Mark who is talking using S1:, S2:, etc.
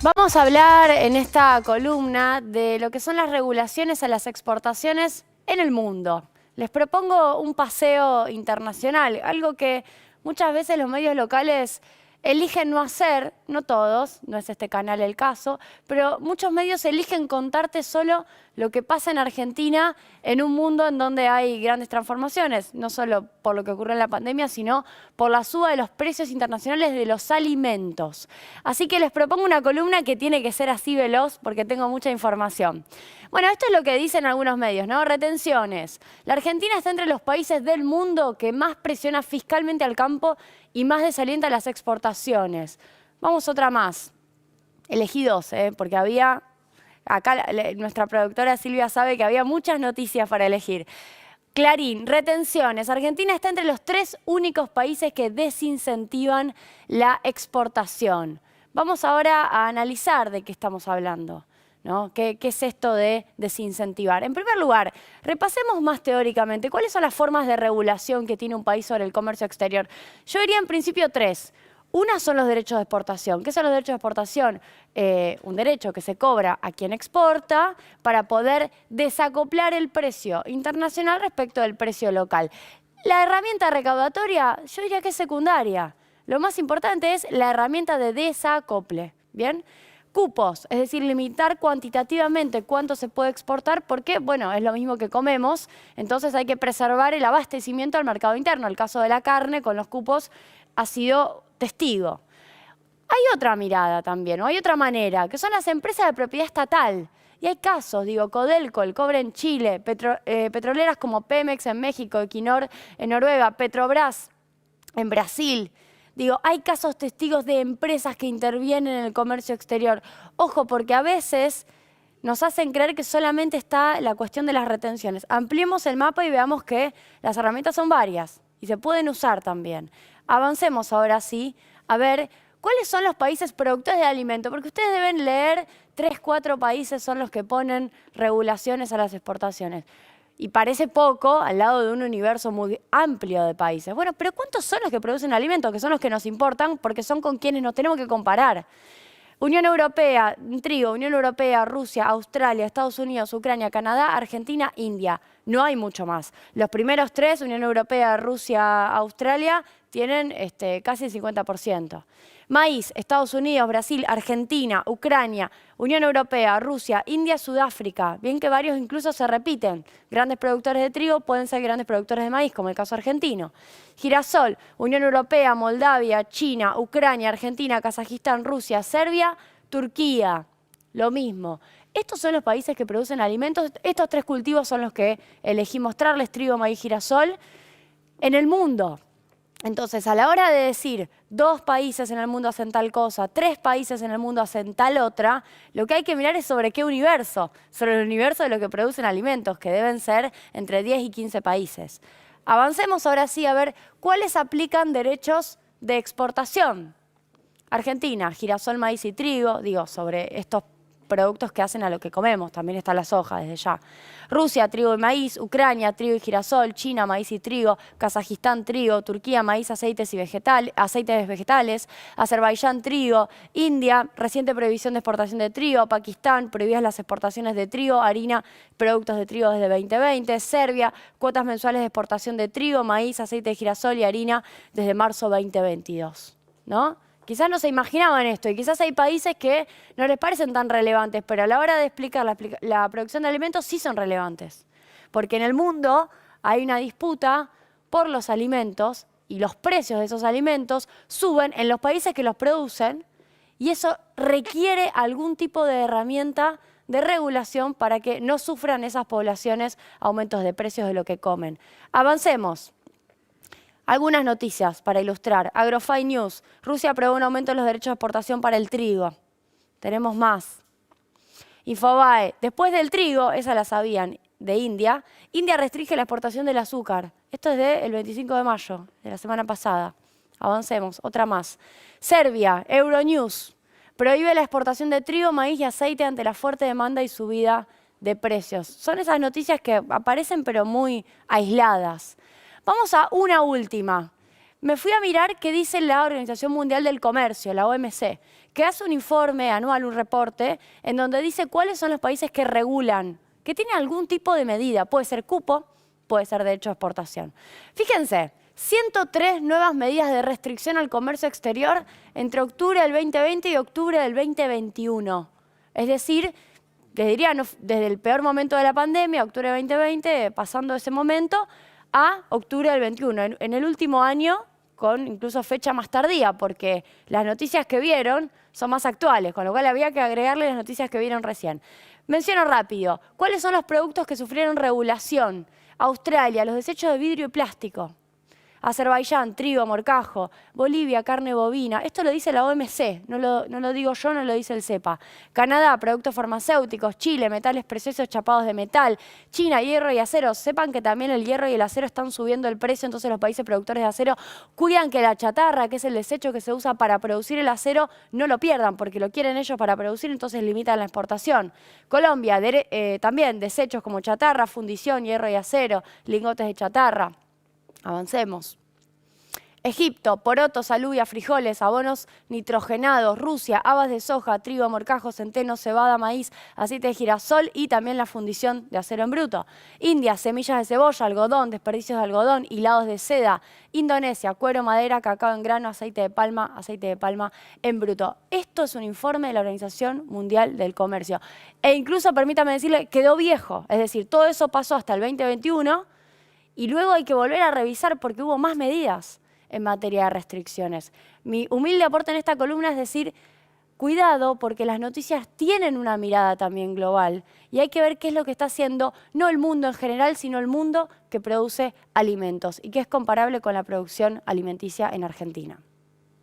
S1: Vamos a hablar en esta columna de lo que son las regulaciones a las exportaciones en el mundo. Les propongo un paseo internacional, algo que muchas veces los medios locales eligen no hacer, no todos, no es este canal el caso, pero muchos medios eligen contarte solo lo que pasa en Argentina en un mundo en donde hay grandes transformaciones, no solo por lo que ocurre en la pandemia, sino por la suba de los precios internacionales de los alimentos. Así que les propongo una columna que tiene que ser así veloz porque tengo mucha información. Bueno, esto es lo que dicen algunos medios, ¿no? Retenciones. La Argentina está entre los países del mundo que más presiona fiscalmente al campo y más desalienta las exportaciones. Vamos otra más. Elegí dos, porque había... Acá nuestra productora Silvia sabe que había muchas noticias para elegir. Clarín, retenciones. Argentina está entre los 3 únicos países que desincentivan la exportación. Vamos ahora a analizar de qué estamos hablando, ¿no? ¿Qué es esto de desincentivar? En primer lugar, repasemos más teóricamente cuáles son las formas de regulación que tiene un país sobre el comercio exterior. Yo diría en principio 3. Una son los derechos de exportación. ¿Qué son los derechos de exportación? Un derecho que se cobra a quien exporta para poder desacoplar el precio internacional respecto del precio local. La herramienta recaudatoria, yo diría que es secundaria. Lo más importante es la herramienta de desacople. ¿Bien? Cupos, es decir, limitar cuantitativamente cuánto se puede exportar porque, bueno, es lo mismo que comemos, entonces hay que preservar el abastecimiento al mercado interno. El caso de la carne con los cupos ha sido testigo. Hay otra mirada también, o hay otra manera, que son las empresas de propiedad estatal. Y hay casos, digo, Codelco, el cobre en Chile, petroleras como Pemex en México, Equinor en Noruega, Petrobras en Brasil. Digo, hay casos testigos de empresas que intervienen en el comercio exterior. Ojo, porque a veces nos hacen creer que solamente está la cuestión de las retenciones. Ampliemos el mapa y veamos que las herramientas son varias y se pueden usar también. Avancemos ahora sí a ver cuáles son los países productores de alimento, porque ustedes deben leer 3, 4 países son los que ponen regulaciones a las exportaciones. Y parece poco al lado de un universo muy amplio de países. Bueno, pero ¿cuántos son los que producen alimentos? Que son los que nos importan porque son con quienes nos tenemos que comparar. Unión Europea, trigo, Unión Europea, Rusia, Australia, Estados Unidos, Ucrania, Canadá, Argentina, India. No hay mucho más. Los primeros 3, Unión Europea, Rusia, Australia, tienen casi el 50%. Maíz, Estados Unidos, Brasil, Argentina, Ucrania, Unión Europea, Rusia, India, Sudáfrica. Bien que varios incluso se repiten. Grandes productores de trigo pueden ser grandes productores de maíz, como el caso argentino. Girasol, Unión Europea, Moldavia, China, Ucrania, Argentina, Kazajistán, Rusia, Serbia, Turquía. Lo mismo. Estos son los países que producen alimentos. Estos 3 cultivos son los que elegí mostrarles, trigo, maíz, girasol, en el mundo. Entonces, a la hora de decir 2 países en el mundo hacen tal cosa, 3 países en el mundo hacen tal otra, lo que hay que mirar es sobre qué universo, sobre el universo de lo que producen alimentos, que deben ser entre 10 y 15 países. Avancemos ahora sí a ver cuáles aplican derechos de exportación. Argentina, girasol, maíz y trigo, digo, sobre estos productos que hacen a lo que comemos, también está la soja desde ya. Rusia, trigo y maíz, Ucrania, trigo y girasol, China, maíz y trigo, Kazajistán, trigo, Turquía, maíz, aceites vegetales, Azerbaiyán, trigo, India, reciente prohibición de exportación de trigo, Pakistán, prohibidas las exportaciones de trigo, harina, productos de trigo desde 2020, Serbia, cuotas mensuales de exportación de trigo, maíz, aceite de girasol y harina desde marzo 2022, ¿no? Quizás no se imaginaban esto y quizás hay países que no les parecen tan relevantes, pero a la hora de explicar la producción de alimentos sí son relevantes. Porque en el mundo hay una disputa por los alimentos y los precios de esos alimentos suben en los países que los producen y eso requiere algún tipo de herramienta de regulación para que no sufran esas poblaciones aumentos de precios de lo que comen. Avancemos. Algunas noticias para ilustrar. Agrofy News. Rusia aprobó un aumento de los derechos de exportación para el trigo. Tenemos más. Infobae. Después del trigo, esa la sabían, de India, India restringe la exportación del azúcar. Esto es del 25 de mayo, de la semana pasada. Avancemos. Otra más. Serbia. Euronews. Prohíbe la exportación de trigo, maíz y aceite ante la fuerte demanda y subida de precios. Son esas noticias que aparecen pero muy aisladas. Vamos a una última. me fui a mirar qué dice la Organización Mundial del Comercio, la OMC, que hace un informe anual, un reporte, en donde dice cuáles son los países que regulan, que tienen algún tipo de medida. Puede ser cupo, puede ser derecho de exportación. Fíjense, 103 nuevas medidas de restricción al comercio exterior entre octubre del 2020 y octubre del 2021. Es decir, les diría, desde el peor momento de la pandemia, octubre del 2020, pasando ese momento, a octubre del 21. En el último año, con incluso fecha más tardía, porque las noticias que vieron son más actuales, con lo cual había que agregarle las noticias que vieron recién. Menciono rápido, ¿cuáles son los productos que sufrieron regulación? Australia, los desechos de vidrio y plástico. Azerbaiyán, trigo, morcajo. Bolivia, carne bovina. Esto lo dice la OMC, no lo digo yo, no lo dice el CEPA. Canadá, productos farmacéuticos. Chile, metales preciosos chapados de metal. China, hierro y acero. Sepan que también el hierro y el acero están subiendo el precio, entonces los países productores de acero cuidan que la chatarra, que es el desecho que se usa para producir el acero, no lo pierdan, porque lo quieren ellos para producir, entonces limitan la exportación. Colombia, también desechos como chatarra, fundición, hierro y acero, lingotes de chatarra. Avancemos. Egipto, porotos, alubia, frijoles, abonos nitrogenados. Rusia, habas de soja, trigo, morcajo, centeno, cebada, maíz, aceite de girasol y también la fundición de acero en bruto. India, semillas de cebolla, algodón, desperdicios de algodón, hilados de seda. Indonesia, cuero, madera, cacao en grano, aceite de palma en bruto. Esto es un informe de la Organización Mundial del Comercio. E incluso, permítame decirle, quedó viejo. Es decir, todo eso pasó hasta el 2021 y luego hay que volver a revisar porque hubo más medidas en materia de restricciones. Mi humilde aporte en esta columna es decir, cuidado porque las noticias tienen una mirada también global y hay que ver qué es lo que está haciendo, no el mundo en general, sino el mundo que produce alimentos y que es comparable con la producción alimenticia en Argentina.